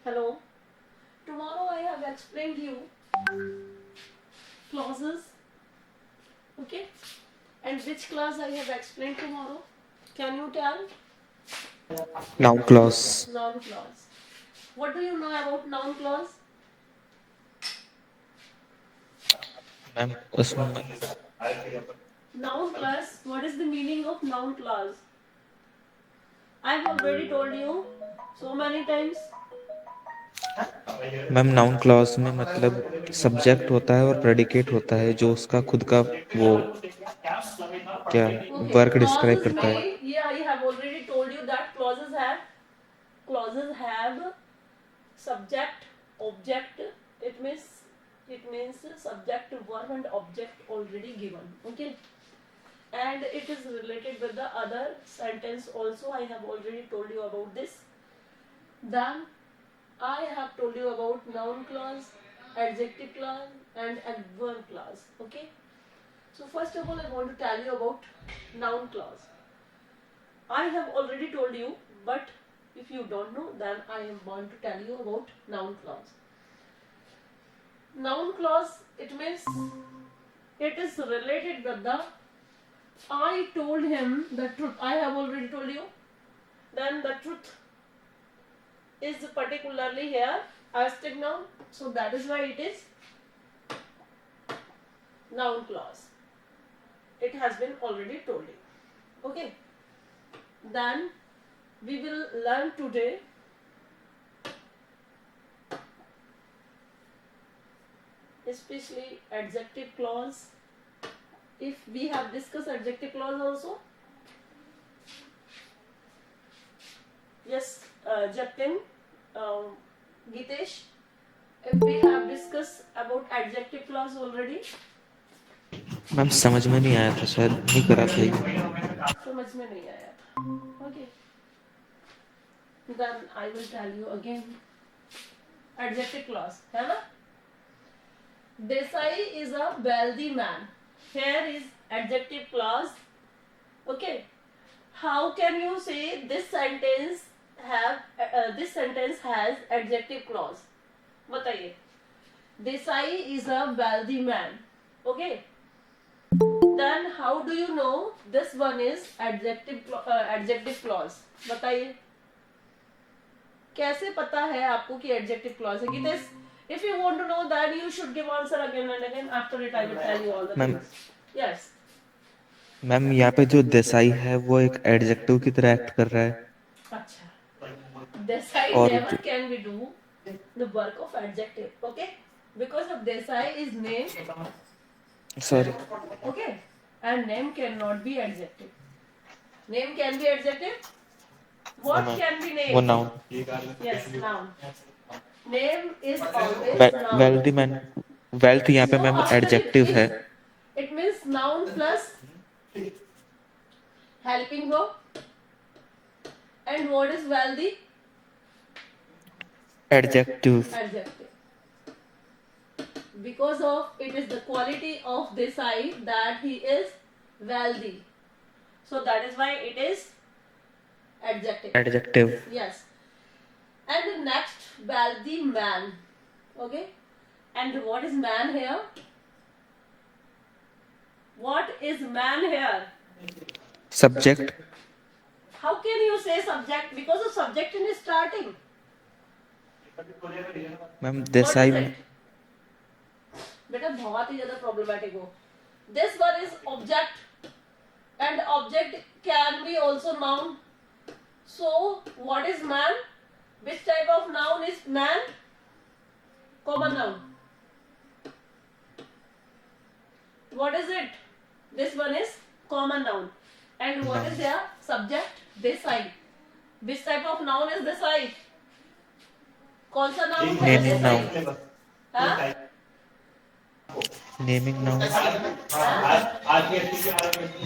Hello. Tomorrow I have explained you clauses. Okay. And which clause I have explained tomorrow? Can you tell? Noun clause. Noun clause. What do you know about noun clause? Ma'am उसमें Noun clause. What is the meaning of noun clause? I have already told you so many times. Ma'am noun clause में मतलब subject होता है और predicate होता है जो उसका खुद का वो क्या Okay. वर्क डिस्क्राइब Clauses करता है. may. Yeah, I have already told you that clauses have subject, object. It means subject, verb, and object already given. Okay. And it is related with the other sentence also. I have already told you about this. Then I have told you about noun clause, adjective clause, and adverb clause. Okay. So first of all, I want to tell you about noun clause. I have already told you, but if you don't know, then I am going to tell you about noun clause. Noun clause, it means it is related with the I told him the truth. I have already told you. Then the truth is particularly here adjective noun. So that is why it is noun clause. It has been already told you. Okay. Then we will learn today especially adjective clause. If we have discussed adjective clause also. Yes, Jatin, Gitesh, if we have discussed about adjective clause already. Ma'am समझ में नहीं आया था शायद नहीं करा था ये. समझ में नहीं आया था. Okay. Then I will tell you again. Adjective clause, है ना? Desai is a wealthy man. Here is adjective clause. Okay. How can you say this sentence has adjective clause? बताइए. Desai is a wealthy man. Okay. Then how do you know this one is adjective clause? बताइए. कैसे पता है आपको कि adjective clause है? Gitesh, if you want to know that, you should give answer again and again. After it, I will tell you all the Ma'am. things. Yes. Ma'am यहाँ पे जो देसाई है वो एक एडजेक्टिव की तरह एक्ट कर रहा है. अच्छा. Desai और never can we do the work of adjective. Okay. Because of Desai is name. Sorry. Okay. And name cannot be adjective. Name can be adjective. What can be name? वो noun. Yes, noun. Name is always noun. Wealthy man wealth यहाँ पे So ma'am after adjective है. it means noun plus helping verb. And what is wealthy? Adjective. Adjective. Because of it is the quality of this side that he is wealthy. So that is why it is adjective. Adjective. Yes. And the next, wealthy man. Okay. And what is man here? What is man here? Subject. How can you say subject? Because of subject in starting. Ma'am What Desai. is it? बेटा बहुत ही ज्यादा problematic हो. This one is object, and object can be also noun. So what is man? Which type of noun is man? Common noun. What is it? This one is common noun. And what is their subject? This side. Which type of noun is this side? कौन सा noun है Naming this noun. side? हाँ? Naming noun.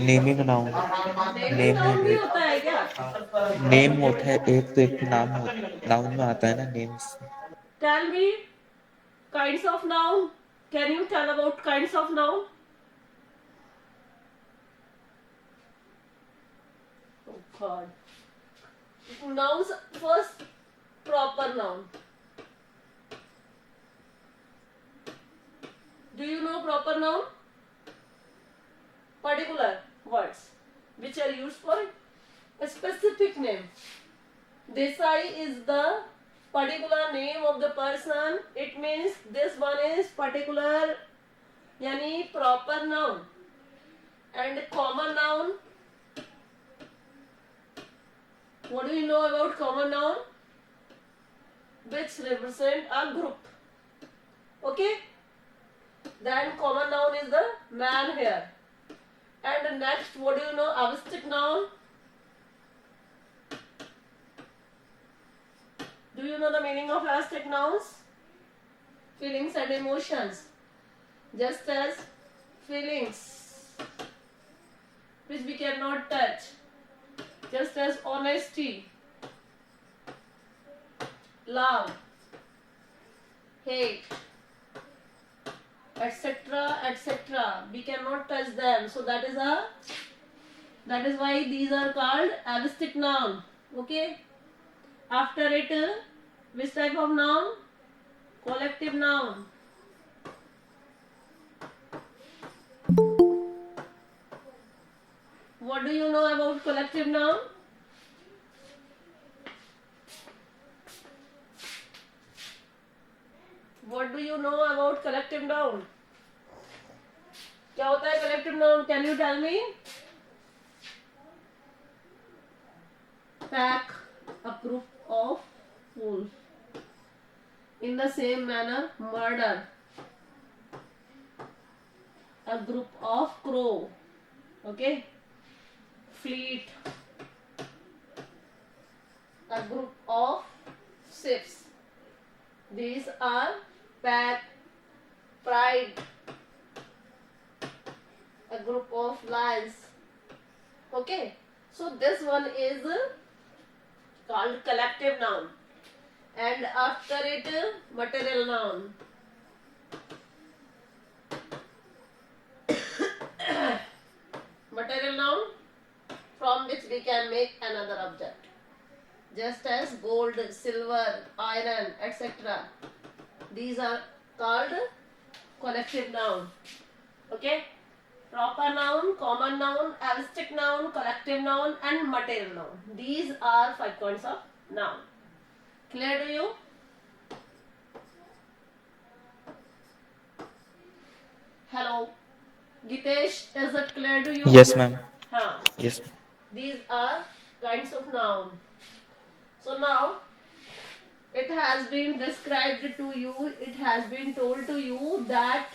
Naming noun. Naming noun भी होता है क्या? Name होता है एक तो एक नाम नाउन में आता है ना names. tell me kinds of noun. Can you tell about kinds of noun? Oh God. Nouns first. Proper noun. Do you know proper noun? Particular words which are used for a specific name. Desai is the particular name of the person. It means this one is particular, yani proper noun. And common noun. What do you know about common noun? Which represent a group. Okay? Then common noun is the man here. And next, what do you know? Avestic noun. Do you know the meaning of avestic nouns? Feelings and emotions. Just as feelings, which we cannot touch. Just as honesty, love, hate, etc., etc. We cannot touch them. So that is why these are called avestic noun. Okay. After it, which type of noun? Collective noun. What do you know about collective noun? What do you know about collective noun? क्या होता है collective noun? Can you tell me? Pack a group of fools. In the same manner, murder a group of crow. Okay. Fleet a group of ships. These are pack, pride a group of lions. Okay. So this one is called collective noun. And after it, material noun. Material noun from which we can make another object. Just as gold, silver, iron, etc. These are called collective noun. Okay? Proper noun, common noun, avestic noun, collective noun and material noun. These are 5 points of noun. Clear to you? Hello. Gitesh, is it clear to you? Yes, ma'am. Huh. Yes. These are kinds of noun. So now, it has been described to you, it has been told to you that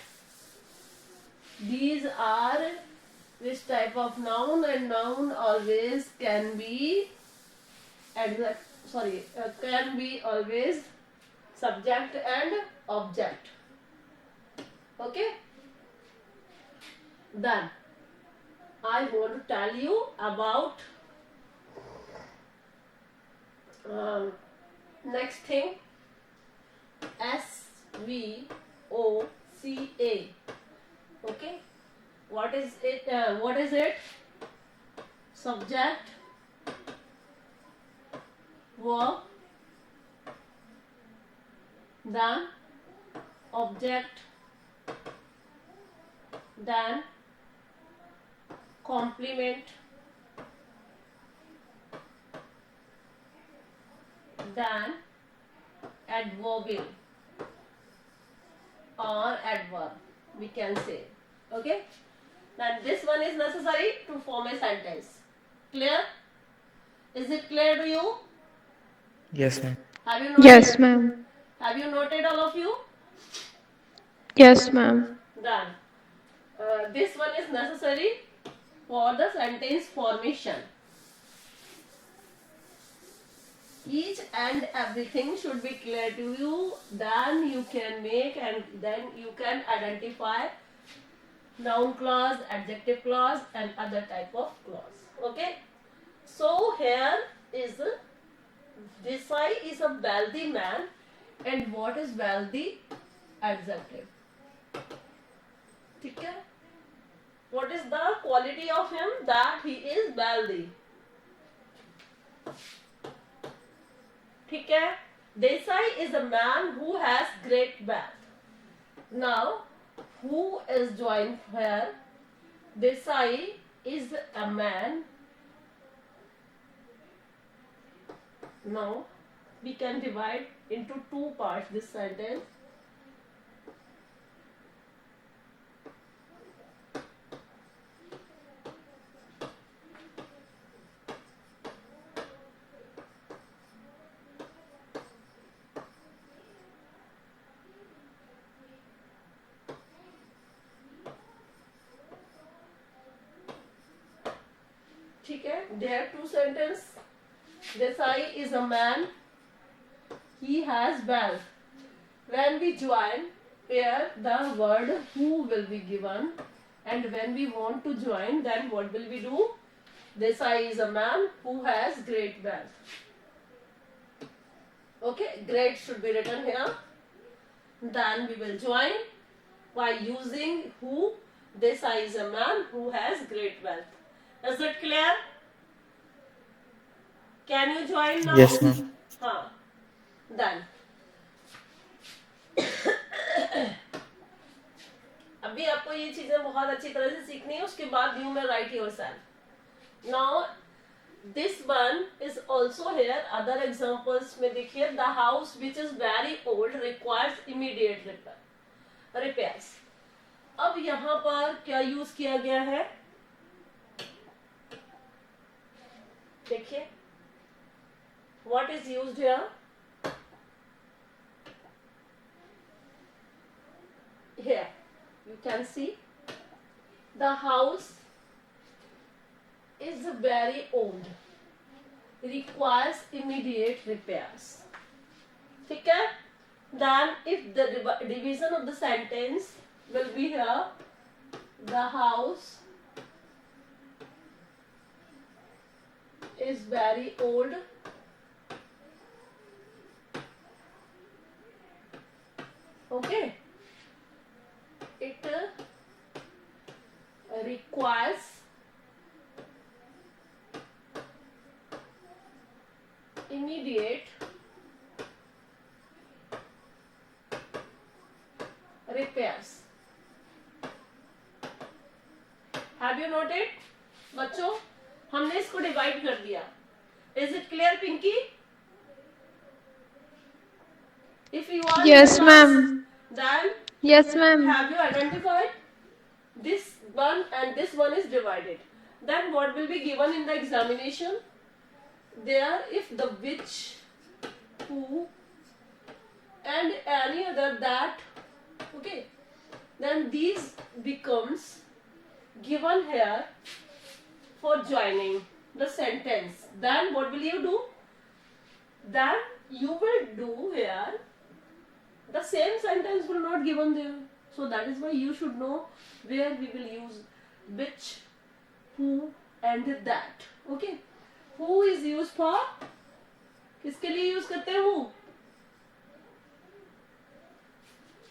these are which type of noun, and noun always can be can be always subject and object. Okay? Then I want to tell you about next thing, SVOCA. Okay, what is it? Subject, verb, then object, then complement, then adverbial or adverb, we can say. Okay, then this one is necessary to form a sentence. Clear? Is it clear to you? Yes, ma'am. Have you noted? Yes, ma'am. Have you noted, all of you? Yes, ma'am. Done. This one is necessary for the sentence formation. Each and everything should be clear to you. Then you can make and then you can identify noun clause, adjective clause and other type of clause. Okay. So here is Desai is a wealthy man. and what is wealthy? Adjective. ठीक है? What is the quality of him? That he is wealthy. ठीक है? Desai is a man who has great wealth. Now, who is joined here? Desai is a man. Now, we can divide into two parts this sentence. ठीक है? There are two sentences. Desai is a man. He has wealth. When we join here, the word who will be given, and when we want to join, then what will we do? Desai is a man who has great wealth. Okay, great should be written here. Then we will join by using who. Desai is a man who has great wealth. Is it clear? Can you join now? Yes, ma'am. हाँ. Done. अभी आपको ये चीजें बहुत अच्छी तरह से सीखनी है. उसके बाद you may write yourself. Now this one is also here. Other examples में देखिए, the house which is very old requires immediate repairs. अब यहाँ पर क्या यूज किया गया है? देखिए, what is used here? Here you can see the house is very old, requires immediate repairs. ठीक है? Then if the division of the sentence will be here, the house is very old, okay, it requires immediate repairs. Have you noted? बच्चों, हमने इसको divide कर दिया. Is it clear, Pinky? If you are Yes, in class, ma'am. then Yes, ma'am. have you identified this one and this one is divided? Then what will be given in the examination? There, if the which, who, and any other that, okay, then these becomes given here for joining the sentence. Then what will you do? Then you will do here, the same sentence will not given there. So that is why you should know where we will use which, who and that. Okay. Who is used for? किसके लिए use करते हैं who?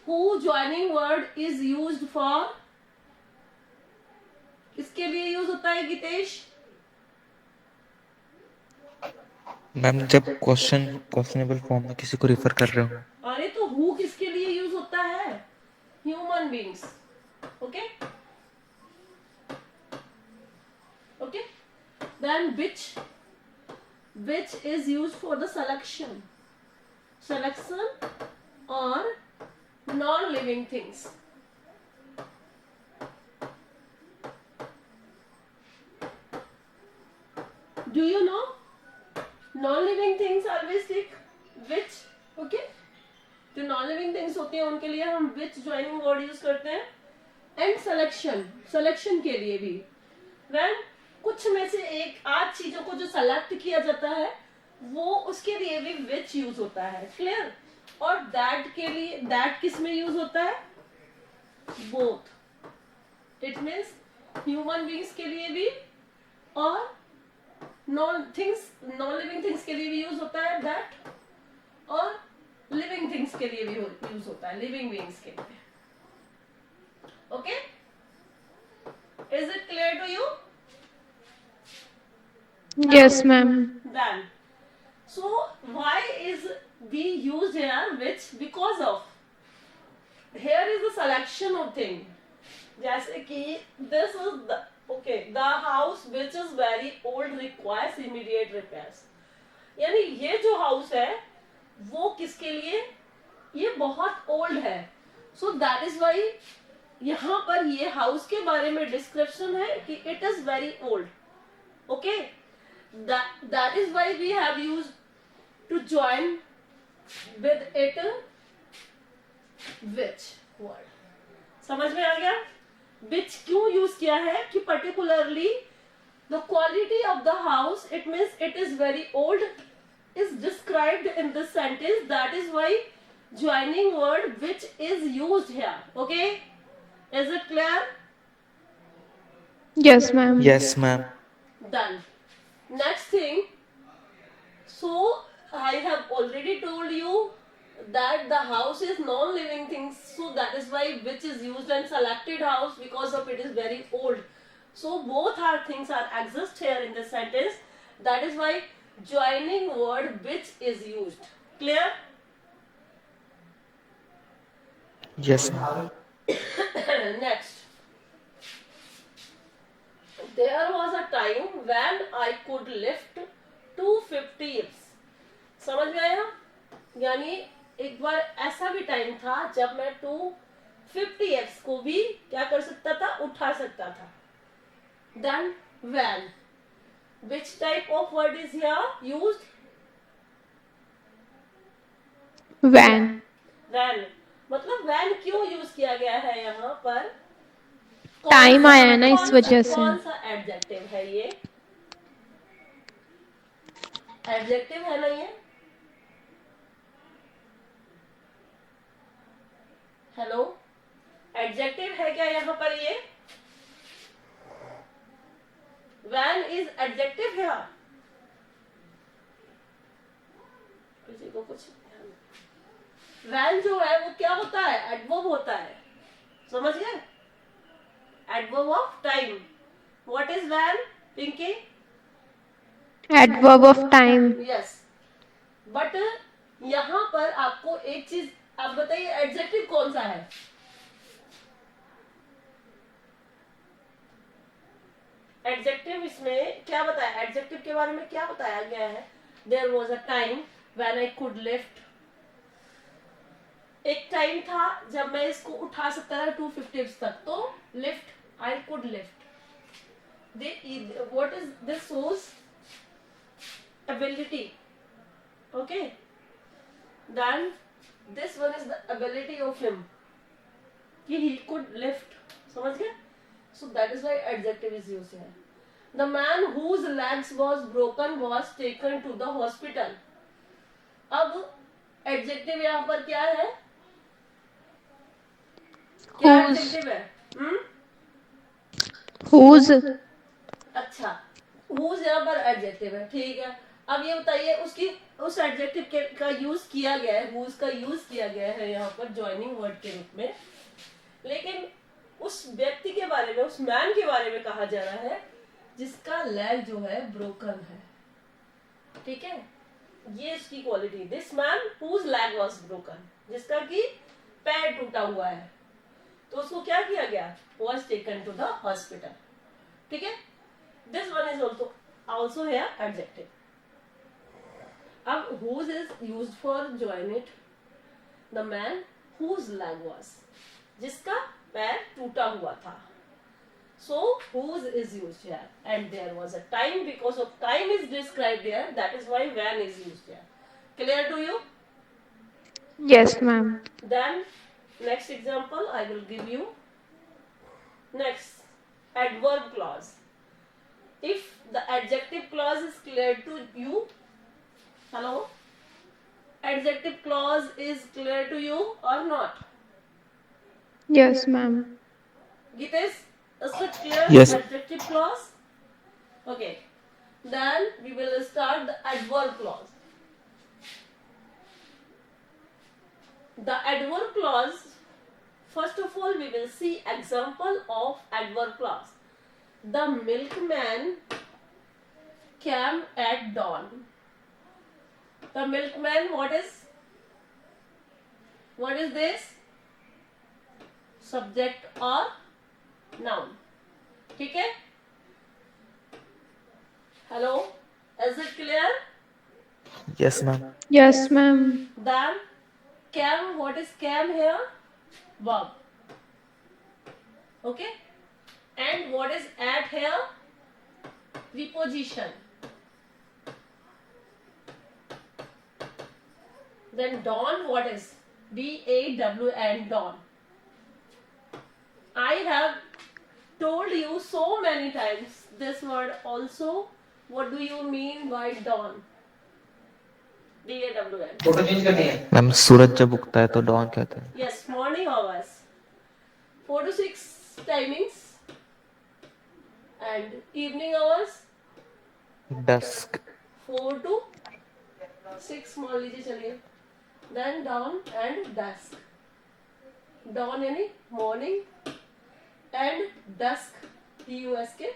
Who joining word is used for? किसके लिए use होता है Geetesh? Ma'am जब questionable form में किसी को रिफर कर रहे हो. अरे तो who किसके लिए यूज होता है? Human beings. Okay? Okay? Then which is used for the selection or non-living things. Do you know? Non-living things always take which. Okay? जो non-living things होती हैं उनके लिए हम which joining word use करते हैं. And selection के लिए भी when कुछ में से एक आध चीजों को जो सेलेक्ट किया जाता है वो उसके लिए भी which यूज होता है. क्लियर? और that के लिए that किस में यूज होता है? both. It means human beings के लिए भी और non living things के लिए भी यूज होता है that. और लिविंग थिंग्स के लिए भी यूज होता है, लिविंग बीइंग्स के लिए. Okay, is it clear to you? Yes, ma'am. Then, so why is we used here which? Because of here is the selection of thing. जैसे कि this is the okay, the house which is very old requires immediate repairs. यानी ये जो house है वो किसके लिए, ये बहुत ओल्ड है. सो दैट इज वाई यहाँ पर ये हाउस के बारे में डिस्क्रिप्शन है कि it is very old. Okay, that is why we have use to join with it which word. समझ में आ गया? विच क्यों यूज किया है कि particularly the quality of the house, it means it is very old, is described in this sentence. That is why joining word which is used here. Okay, is it clear? Yes, ma'am. Yes, ma'am. Done. Next thing, so I have already told you that the house is non-living things, so that is why which is used and selected house because of it is very old. So both are things are exist here in this sentence. That is why joining word which is used. Clear? Yes, ma'am. Next, there was a time when I could lift 250 Fs. समझ में आया? यानी एक बार ऐसा भी time था जब मैं 250 Fs को भी क्या कर सकता था, उठा सकता था. Then when, which type of word is here used? Van. When. मतलब when क्यों यूज किया गया है यहाँ पर? Time आया है ना इस वजह से. कौन सा एडजेक्टिव है ये? एडजेक्टिव है ना ये? हेलो, एडजेक्टिव है क्या यहाँ पर ये? When is adjective here? किसी को कुछ when जो है वो क्या होता है, adverb होता है. समझ गए? Adverb of time. What is when, Pinky? Adverb of time. Yes. But यहाँ पर आपको एक चीज आप बताइए, एडजेक्टिव कौन सा है? एडजेक्टिव इसमें क्या बताया, एडजेक्टिव के बारे में क्या बताया गया है? There was a time when I could lift. एक टाइम था जब मैं इसको उठा सकता था 250 तक. तो lift, I could lift. What is this shows ability. Okay, then this one is the ability of him कि ही कुड लिफ्ट. समझ गए? So that is why adjective is used here. The man whose legs was broken was taken to the hospital. अब adjective यहाँ पर क्या है? क्या Whose. adjective है? Whose. अच्छा, whose यहाँ पर adjective है. ठीक है. अब ये बताइए उसकी उस adjective का यूज किया गया है, whose का यूज किया गया है यहाँ पर joining word के रूप में. लेकिन उस व्यक्ति के बारे में, उस मैन के बारे में कहा जा रहा है जिसका लेग जो है ब्रोकन है. ठीक है, ये इसकी quality. This man whose leg was broken, जिसका कि पैर टूटा हुआ है, तो उसको क्या किया गया, was taken to the hospital. ठीक है, this one is also here adjective. अब whose is used for join it the man whose leg was, जिसका पैर टूटा हुआ था. So whose is used here, and there was a time because of time is described here. That is why when is used here. Clear to you? Yes, ma'am. Then next example I will give you. Next, adverb clause. If the adjective clause is clear to you, hello, adjective clause is clear to you or not? Yes, ma'am. Gitesh, is it clear? Yes. Adjective clause. Okay. Then we will start the adverb clause. The adverb clause, first of all we will see example of adverb clause. The milkman came at dawn. The milkman, what is this? Subject or noun. ठीक है? Hello, is it clear? Yes, ma'am. Yes, ma'am. Then came, what is came here? Verb. Okay? And what is at here? Preposition. Then dawn, what is? D-A-W-N, dawn. I have told you so many times this word also. What do you mean by dawn? D-A-W-N. Photo change करनी है ma'am सूरज जब उगता है तो don कहते हैं. Yes, morning hours. 4 to 6 timings. And evening hours. Dusk. 4 to 6 मान लीजिए चलिए. Then dawn and dusk. Dawn यानी morning and dusk, D-U-S-K,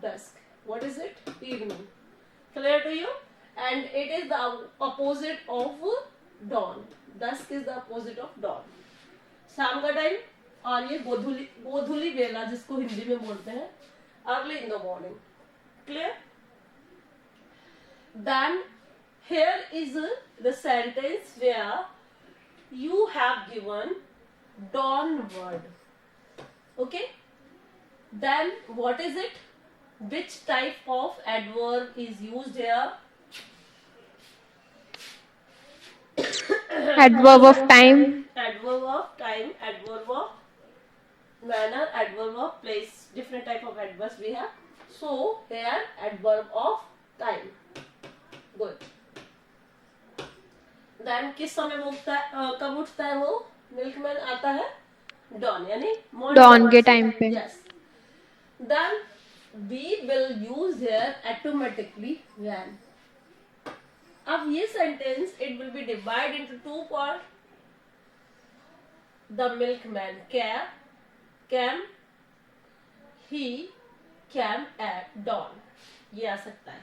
dusk. What is it? Evening. Clear to you? And it is the opposite of dawn. Dusk is the opposite of dawn. शाम का time और ये गोधूली बेला जिसको हिंदी में बोलते हैं, early in the morning. Clear? Then here is the sentence where you have given dawn word. Okay? Then what is it? Which type of adverb is used here? Adverb of time. Adverb of time, adverb of manner, adverb of place. Different type of adverbs we have. So here adverb of time. Good. Then किस समय वो उठता है, कब उठता है वो? Milkman आता है dawn यानी morning Dawn के hours time पे. Yes. Then we will use here automatically when. अब ये sentence it will be divided into two parts. The milkman came, he came at dawn. ये आ सकता है,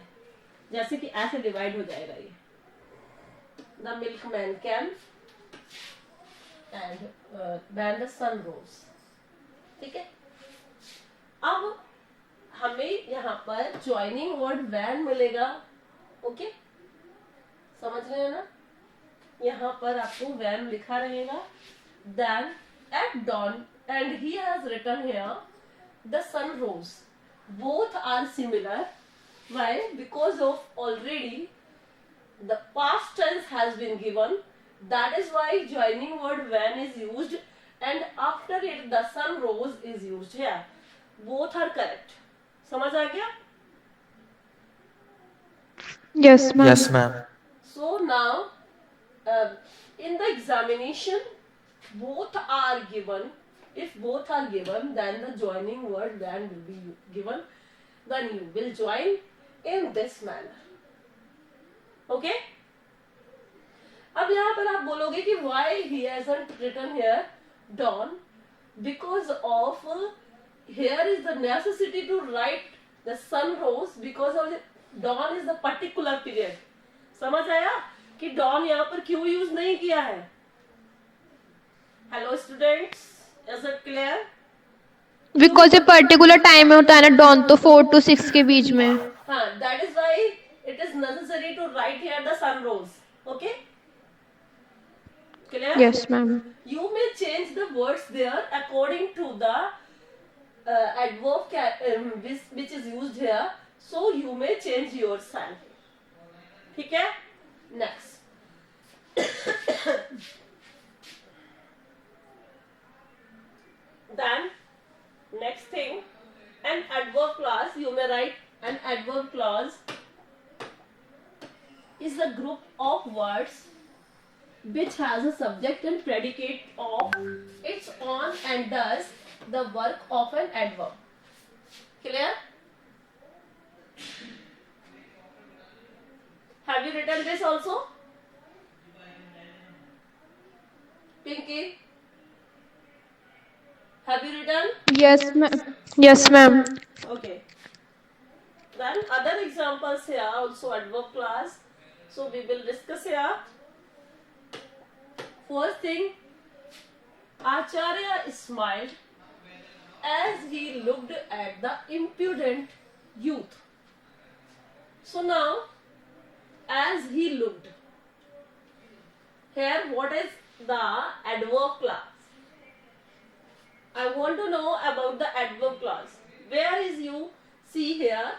जैसे कि ऐसे डिवाइड हो जाएगा ये. The milkman came and when the sun rose. ठीक है? अब हमें यहाँ पर ज्वाइनिंग वर्ड when मिलेगा. ओके, समझ रहे हैं ना? यहाँ पर आपको when लिखा रहेगा. Then at dawn, and he has written here the sun rose. Both are similar. Why? Because of already the past tense has been given. That is why joining word when is used, and after it the sun rose is used here. Both are correct. समझ आ गया? Yes, ma'am. Yes, ma'am. So now in the examination both are given. If both are given, then the joining word when will be given. Then you will join in this manner. Okay? अब यहाँ पर आप बोलोगे कि why he hasn't written here dawn? Because of here is the necessity to write the sun rose, because of the dawn is the particular period. समझ आया कि dawn यहाँ पर क्यों यूज नहीं किया है? Hello students, is it clear? Because a particular time में होता है ना dawn, तो 4 to 6 के बीच में. हाँ, that is why it is necessary to write here the sun rose. Okay? Clear? Yes, ma'am. You may change the words there according to the adverb which is used here. So you may change yourself. ठीक है? Next. Then next thing, an adverb clause. You may write an adverb clause is a group of words which has a subject and predicate of its own and does the work of an adverb. Clear? Have you written this also? Pinky, have you written? Yes, ma'am. Yes, ma'am. Okay. Then other examples here also adverb clause. So we will discuss here. First thing, Acharya smiled as he looked at the impudent youth. So now, as he looked, here what is the adverb clause? I want to know about the adverb clause. Where is you see here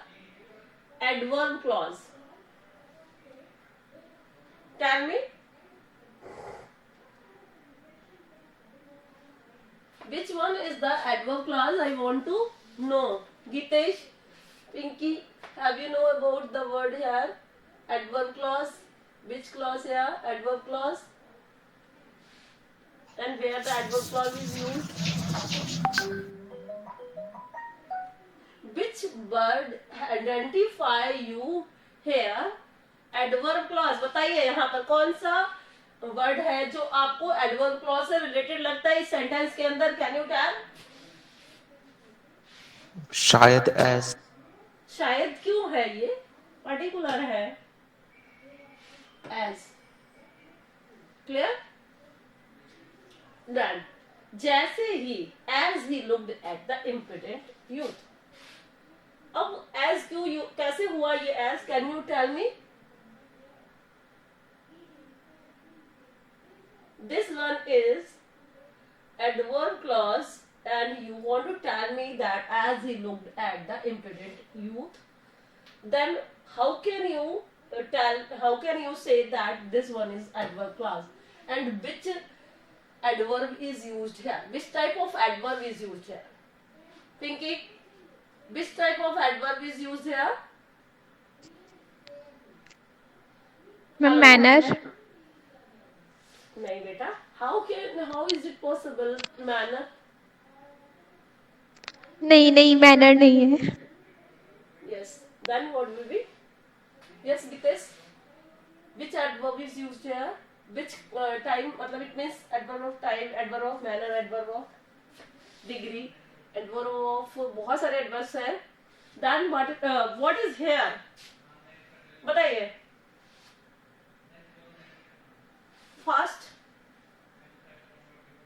adverb clause? Tell me. Which one is the adverb clause? I want to know. Gitesh, Pinky, have you know about the word here? Adverb clause. Which clause here? Adverb clause. And where the adverb clause is used? Which word identify you here? Adverb clause. बताइए यहाँ पर कौन सा word है जो आपको adverb clause से related लगता है इस सेंटेंस के अंदर? Can you tell? शायद एज। शायद क्यों है ये पर्टिकुलर है? एज। क्लियर? डन। जैसे ही, as he looked at the important youth. अब एज क्यों कैसे हुआ ये as? Can you tell me? This one is adverb clause and you want to tell me that as he looked at the impudent youth, then how can you say that this one is adverb clause? And which adverb is used here? Which type of adverb is used here? Pinky, which type of adverb is used here? Ma'am, manner. नहीं बेटा, how is it possible? Manner? नहीं manner नहीं है. Yes. Then what will be? Yes, because which adverb is used here? Which time? मतलब it means adverb of time, adverb of manner, adverb of degree, adverb of बहुत सारे adverbs हैं. Then what is here? बताइए. Fast.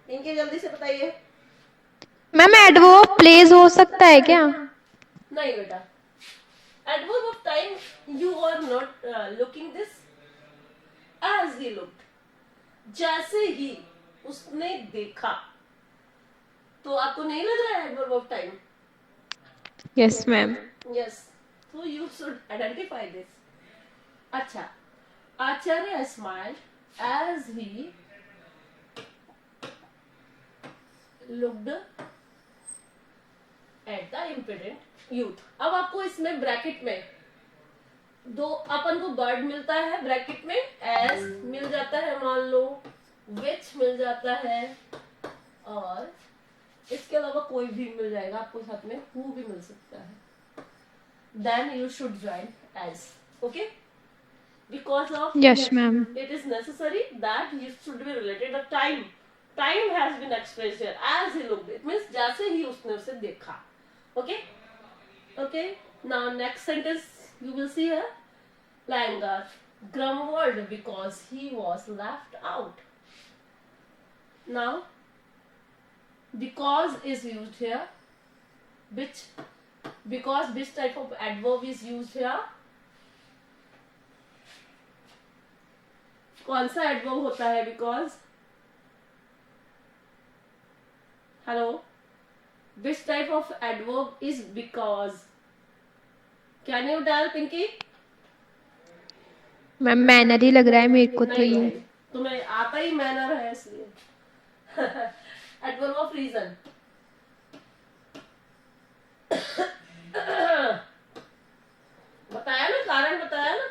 इनके जल्दी से बताइए. Ma'am adverb place हो सकता है क्या? नहीं बेटा. Adverb of time, you are not looking this. As he looked, जैसे ही उसने देखा, तो आपको नहीं लग रहा है adverb of time? Yes ma'am. Yes. So you should identify this. अच्छा. Acharya smiled as he looked at the impudent youth. अब आपको इसमें ब्रैकेट में दो अपन को वर्ड मिलता है, ब्रैकेट में as मिल जाता है, मान लो which मिल जाता है, और इसके अलावा कोई भी मिल जाएगा आपको, साथ में who भी मिल सकता है. Then you should join as. Okay? Because of Yes, ma'am. it is necessary that you should be related to time. Time has been expressed here as he looked. It means जैसे ही उसने उसे देखा. Okay? Okay. Now next sentence you will see here. Langar grumbled because he was left out. Now because is used here. Which type of adverb is used here? कौन सा adverb होता है because? Hello? Which type of adverb is because? Can you tell, Pinky? Ma'am manner ही लग रहा है मेरे को तो नहीं, ये. नहीं, तुम्हें आता ही मैनर है इसलिए. Adverb of reason. बताया ना, कारण बताया ना.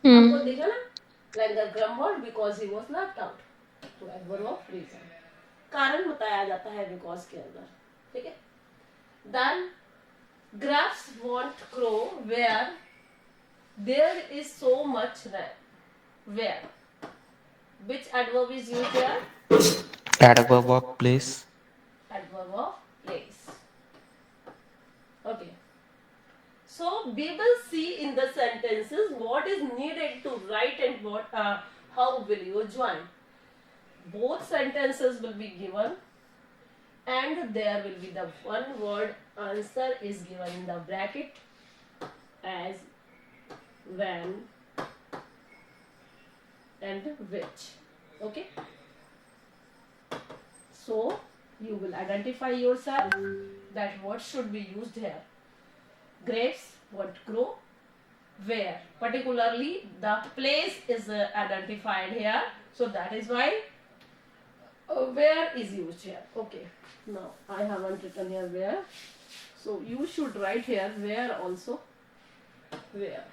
आपको देखा ना, Langer grumbled because he was left out. तो adverb of reason. कारण बताया जाता है because के अंदर. ठीक है? Then grapes won't grow where there is so much rain. Where Which adverb is used here? adverb of place. Adverb of place. Okay. So we will see in the sentences what is needed to write and what how will you join. Both sentences will be given and there will be the one word answer is given in the bracket as when and which. Okay. So you will identify yourself that what should be used here. Grapes, what grow, where. Particularly the place is identified here. So that is why where is used here. Okay. Now I haven't written here where. So you should write here where also. Where.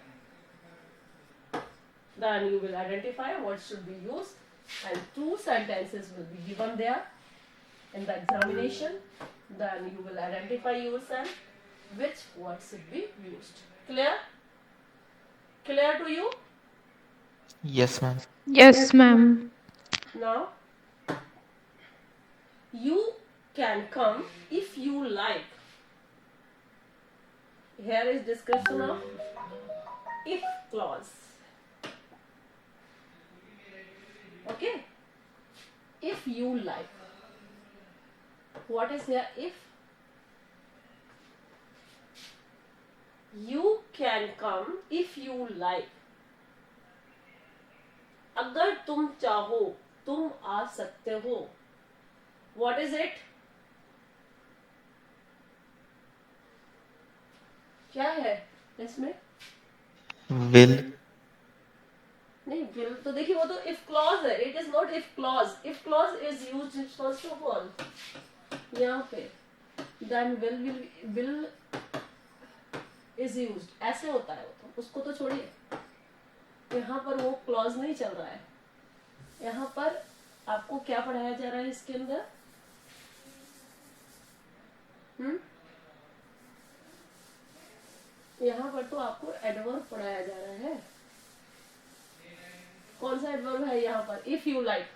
Then you will identify what should be used and 2 sentences will be given there in the examination. Then you will identify yourself which word should be used. Clear? Clear to you? Yes, ma'am. Yes, ma'am. Now you can come if you like. Here is discussion of if clause. Okay? If you like. What is here if? You can come if you like. अगर तुम चाहो तुम आ सकते हो. What is it? क्या है इसमें? Will. नहीं will तो देखिए वो तो if clause है. It is not if clause. If clause is used first of all यहाँ पे. Then will is used. ऐसे होता है वो तो. उसको तो छोड़िए. यहाँ पर वो क्लॉज नहीं चल रहा है. यहाँ पर आपको क्या पढ़ाया जा रहा है इसके अंदर? यहाँ पर तो आपको एडवर्ब पढ़ाया जा रहा है. कौन सा एडवर्ब है यहाँ पर? If you like.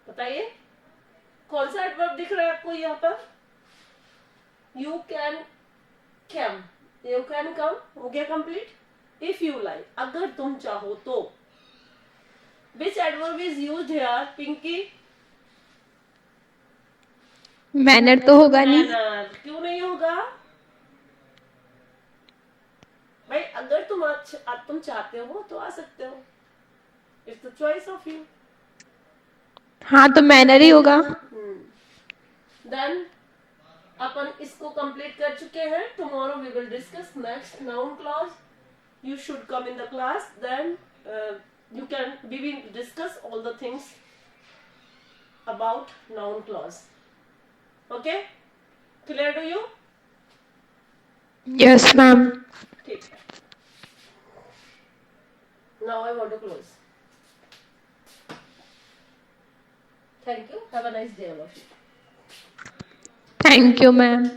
बताइए कौन सा एडवर्ब दिख रहा है आपको यहाँ पर? You can come. You can come हो गया कंप्लीट. इफ यू लाइक अगर तुम चाहो तो. Which adverb is used here Pinky? Manner तो होगा नहीं. मैनर. क्यों नहीं होगा भाई? अगर तुम चाहते हो तो आ सकते हो. It's the choice of you. हाँ तो मैनर ही होगा. देन अपन इसको कंप्लीट कर चुके हैं. Tomorrow we will discuss next noun clause. You should come in the class. Then we will discuss all the things about noun clause. Okay? Clear to you? Yes, ma'am. ठीक है. Now I want to close. Thank you. Have a nice day all of you. Thank you, ma'am.